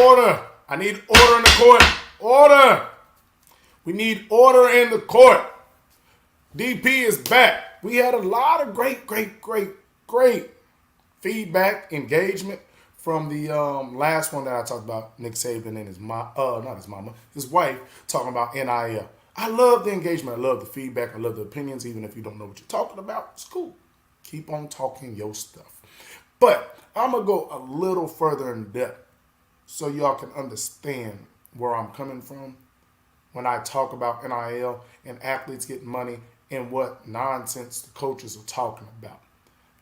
order. I need order in the court. Order. We need order in the court. DP is back. We had a lot of great feedback, engagement from the last one that I talked about, Nick Saban and his not his mama, his wife, talking about NIL. I love the engagement. I love the feedback. I love the opinions. Even if you don't know what you're talking about, it's cool. Keep on talking your stuff. But I'm going to go a little further in depth so y'all can understand where I'm coming from when I talk about NIL and athletes getting money and what nonsense the coaches are talking about.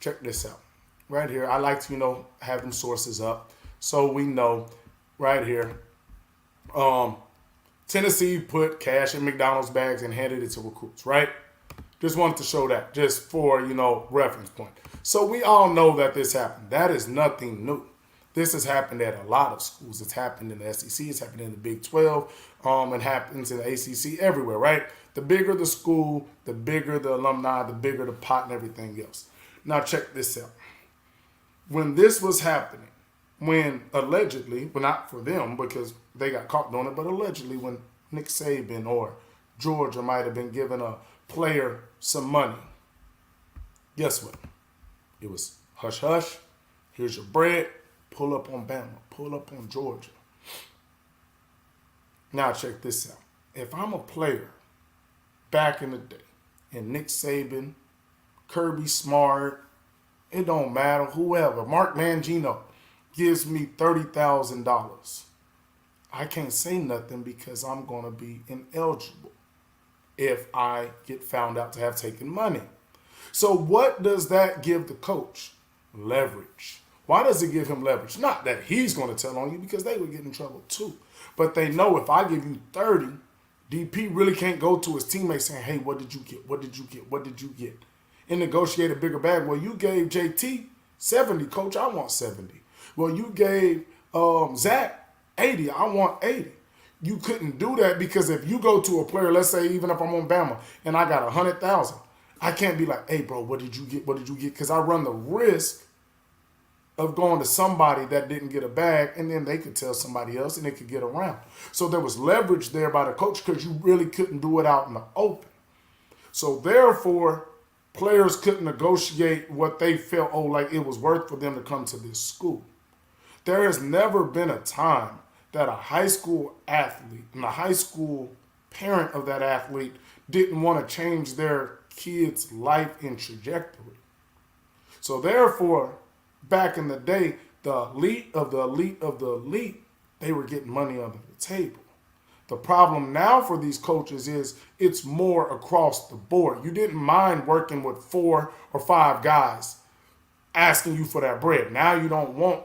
Check this out. Right here, I like to, have them sources up so we know right here. Tennessee put cash in McDonald's bags and handed it to recruits, right? Just wanted to show that just for, reference point. So we all know that this happened. That is nothing new. This has happened at a lot of schools. It's happened in the SEC. It's happened in the Big 12. It happens in the ACC, everywhere, right? The bigger the school, the bigger the alumni, the bigger the pot and everything else. Now check this out. When this was happening, when allegedly, well, not for them because they got caught doing it, but allegedly when Nick Saban or Georgia might have been giving a player some money, guess what? It was hush hush, here's your bread, pull up on Bama, pull up on Georgia. Now check this out. If I'm a player back in the day and Nick Saban, Kirby Smart, it don't matter, whoever, Mark Mangino gives me $30,000. I can't say nothing because I'm going to be ineligible if I get found out to have taken money. So what does that give the coach? Leverage. Why does it give him leverage? Not that he's going to tell on you because they would get in trouble too. But they know if I give you 30, DP really can't go to his teammates saying, hey, what did you get? What did you get? What did you get? And negotiate a bigger bag. Well, you gave JT 70, coach, I want 70. Well, you gave Zach 80, I want 80. You couldn't do that because if you go to a player, let's say even if I'm on Bama and I got 100,000, I can't be like, hey, bro, what did you get? What did you get? Because I run the risk of going to somebody that didn't get a bag, and then they could tell somebody else and it could get around. So there was leverage there by the coach because you really couldn't do it out in the open. So therefore, players couldn't negotiate what they felt, like it was worth for them to come to this school. There has never been a time that a high school athlete and a high school parent of that athlete didn't want to change their kid's life and trajectory. So therefore, back in the day, the elite of the elite of the elite, they were getting money under the table. The problem now for these coaches is it's more across the board. You didn't mind working with 4 or 5 guys asking you for that bread. Now you don't want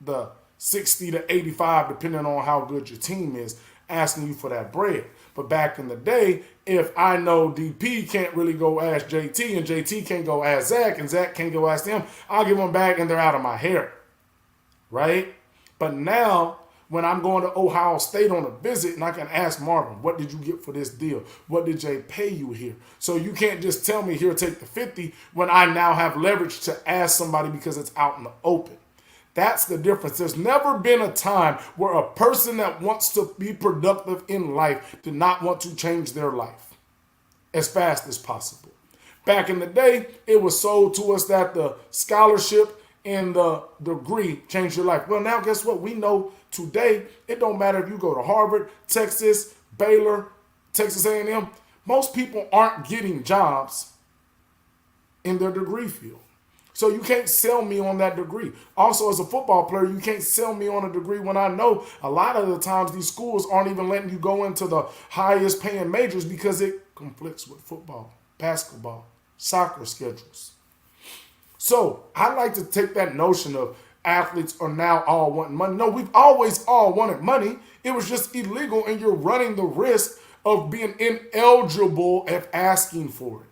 the 60 to 85, depending on how good your team is, asking you for that bread. But back in the day, if I know DP can't really go ask JT and JT can't go ask Zach and Zach can't go ask them, I'll give them back and they're out of my hair, right? But now, when I'm going to Ohio State on a visit and I can ask Marvin, what did you get for this deal? What did Jay pay you here? So you can't just tell me, here, take the 50 when I now have leverage to ask somebody because it's out in the open. That's the difference. There's never been a time where a person that wants to be productive in life did not want to change their life as fast as possible. Back in the day, it was sold to us that the scholarship and the degree changed your life. Well, now guess what? We know today it don't matter if you go to Harvard, Texas, Baylor, Texas A&M. Most people aren't getting jobs in their degree field. So you can't sell me on that degree. Also, as a football player, you can't sell me on a degree when I know a lot of the times these schools aren't even letting you go into the highest paying majors because it conflicts with football, basketball, soccer schedules. So I like to take that notion of athletes are now all wanting money. No, we've always all wanted money. It was just illegal, and you're running the risk of being ineligible if asking for it.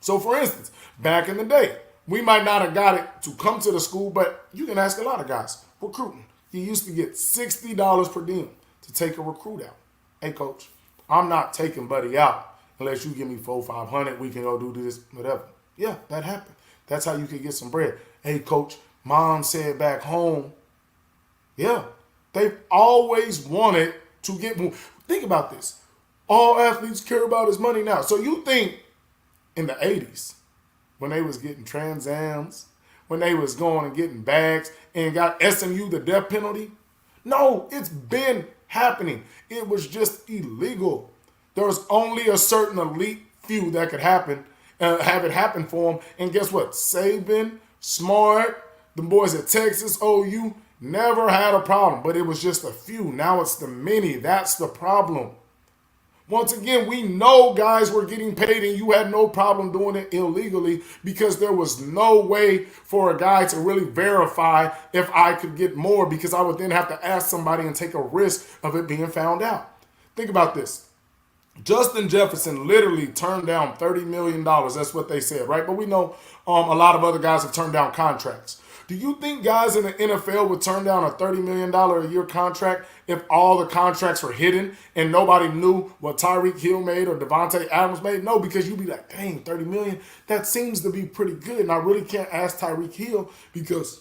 So, for instance, back in the day, we might not have got it to come to the school, but you can ask a lot of guys. Recruiting. You used to get $60 per diem to take a recruit out. Hey, coach, I'm not taking Buddy out unless you give me $400-500. We can go do this, whatever. Yeah, that happened. That's how you could get some bread. Hey, coach, mom said back home, Yeah. They've always wanted to get more. Think about this. All athletes care about is money now. So you think in the 80s, when they was getting Trans Ams, when they was going and getting bags and got SMU the death penalty? No, it's been happening. It was just illegal. There was only a certain elite few that could have it happen for them. And guess what? Saban, Smart, the boys at Texas, OU, never had a problem. But it was just a few. Now it's the many. That's the problem. Once again, we know guys were getting paid and you had no problem doing it illegally because there was no way for a guy to really verify if I could get more, because I would then have to ask somebody and take a risk of it being found out. Think about this. Justin Jefferson literally turned down $30 million. That's what they said, right? But we know a lot of other guys have turned down contracts. Do you think guys in the NFL would turn down a $30 million a year contract if all the contracts were hidden and nobody knew what Tyreek Hill made or Devontae Adams made? No, because you'd be like, dang, $30 million, that seems to be pretty good. And I really can't ask Tyreek Hill because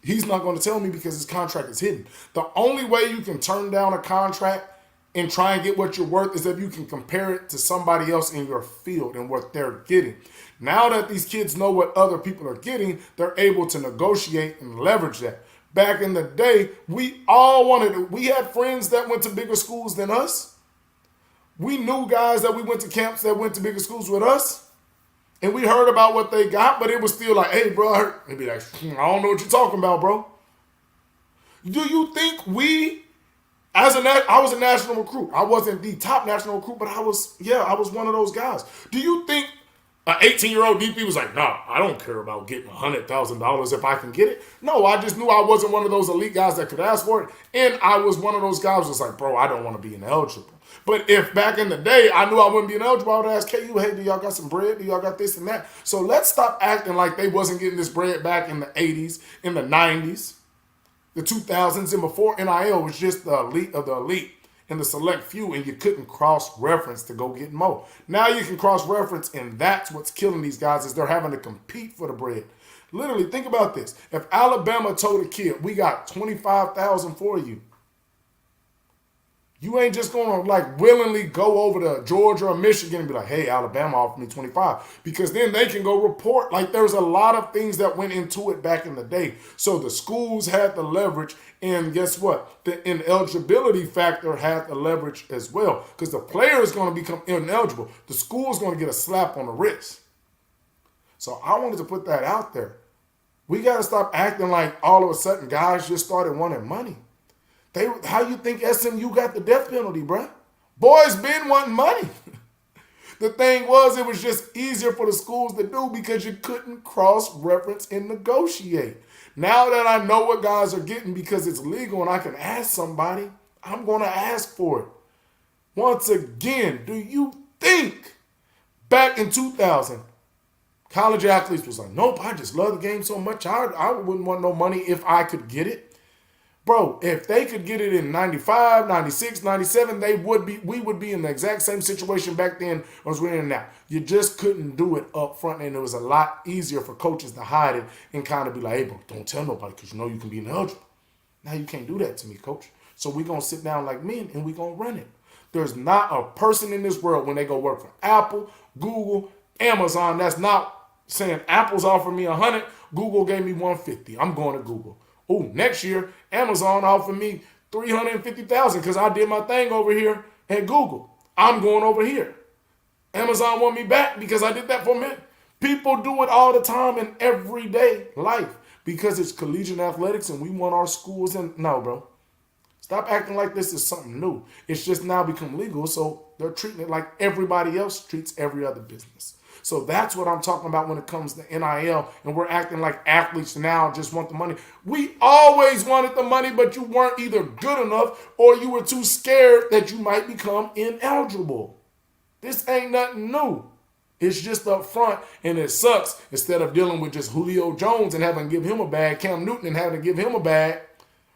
he's not going to tell me because his contract is hidden. The only way you can turn down a contract and try and get what you're worth is if you can compare it to somebody else in your field and what they're getting. Now that these kids know what other people are getting, they're able to negotiate and leverage that. Back in the day, we all wanted it. We had friends that went to bigger schools than us. We knew guys that we went to camps that went to bigger schools with us. And we heard about what they got, but it was still like, hey, bro, I heard. They'd be like, I don't know what you're talking about, bro. Do you think I was a national recruit. I wasn't the top national recruit, but I was one of those guys. Do you think an 18-year-old DP was like, nah, I don't care about getting $100,000 if I can get it? No, I just knew I wasn't one of those elite guys that could ask for it. And I was one of those guys who was like, bro, I don't want to be ineligible. But if back in the day I knew I wouldn't be ineligible, I would ask KU, hey, do y'all got some bread? Do y'all got this and that? So let's stop acting like they wasn't getting this bread back in the 80s, in the 90s, the 2000s, and before NIL was just the elite of the elite and the select few, and you couldn't cross-reference to go get more. Now you can cross-reference, and that's what's killing these guys is they're having to compete for the bread. Literally, think about this. If Alabama told a kid, we got $25,000 for you, you ain't just going to like willingly go over to Georgia or Michigan and be like, hey, Alabama offered me 25, because then they can go report. Like there's a lot of things that went into it back in the day. So the schools had the leverage, and guess what? The ineligibility factor had the leverage as well, because the player is going to become ineligible. The school is going to get a slap on the wrist. So I wanted to put that out there. We got to stop acting like all of a sudden guys just started wanting money. How you think SMU got the death penalty, bruh? Boys been wanting money. The thing was, it was just easier for the schools to do because you couldn't cross-reference and negotiate. Now that I know what guys are getting because it's legal and I can ask somebody, I'm going to ask for it. Once again, do you think back in 2000, college athletes was like, nope, I just love the game so much, I wouldn't want no money if I could get it? Bro, if they could get it in 95, 96, 97, we would be in the exact same situation back then as we're in now. You just couldn't do it up front, and it was a lot easier for coaches to hide it and kind of be like, hey, bro, don't tell nobody because you know you can be ineligible. Now you can't do that to me, coach. So we're going to sit down like men and we're going to run it. There's not a person in this world when they go work for Apple, Google, Amazon that's not saying Apple's offering me 100, Google gave me 150. I'm going to Google. Oh, next year, Amazon offered me $350,000 because I did my thing over here at Google. I'm going over here. Amazon want me back because I did that for a minute. People do it all the time in everyday life because it's collegiate athletics and we want our schools and no, bro. Stop acting like this is something new. It's just now become legal, so they're treating it like everybody else treats every other business. So that's what I'm talking about when it comes to NIL, and we're acting like athletes now just want the money. We always wanted the money, but you weren't either good enough or you were too scared that you might become ineligible. This ain't nothing new. It's just up front, and it sucks. Instead of dealing with just Julio Jones and having to give him a bag, Cam Newton and having to give him a bag,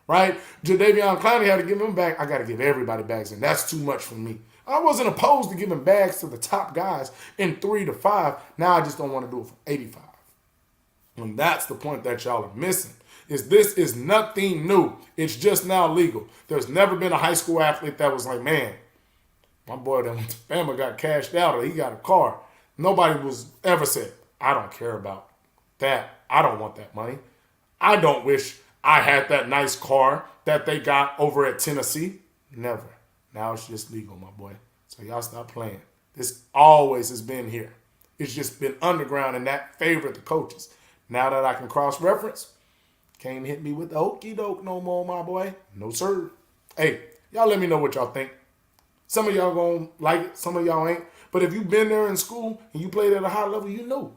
right? Jadeveon Clowney had to give him a bag. I got to give everybody bags, and that's too much for me. I wasn't opposed to giving bags to the top guys in 3 to 5. Now I just don't want to do it for 85. And that's the point that y'all are missing, this is nothing new. It's just now legal. There's never been a high school athlete that was like, man, my boy that went to Bama got cashed out or he got a car. Nobody was ever said, I don't care about that. I don't want that money. I don't wish I had that nice car that they got over at Tennessee. Never. Now it's just legal, my boy. So y'all stop playing. This always has been here. It's just been underground and that favored the coaches. Now that I can cross-reference, can't hit me with the okey doke no more, my boy. No, sir. Hey, y'all let me know what y'all think. Some of y'all gonna like it, some of y'all ain't. But if you've been there in school and you played at a high level, you know.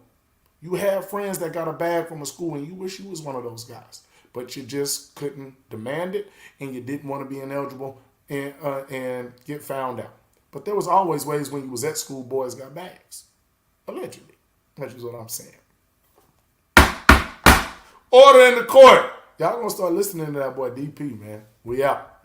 You have friends that got a bag from a school and you wish you was one of those guys. But you just couldn't demand it and you didn't want to be ineligible and get found out. But there was always ways when you was at school, boys got bags. Allegedly. That's just what I'm saying. Order in the court. Y'all gonna start listening to that boy DP, man. We out.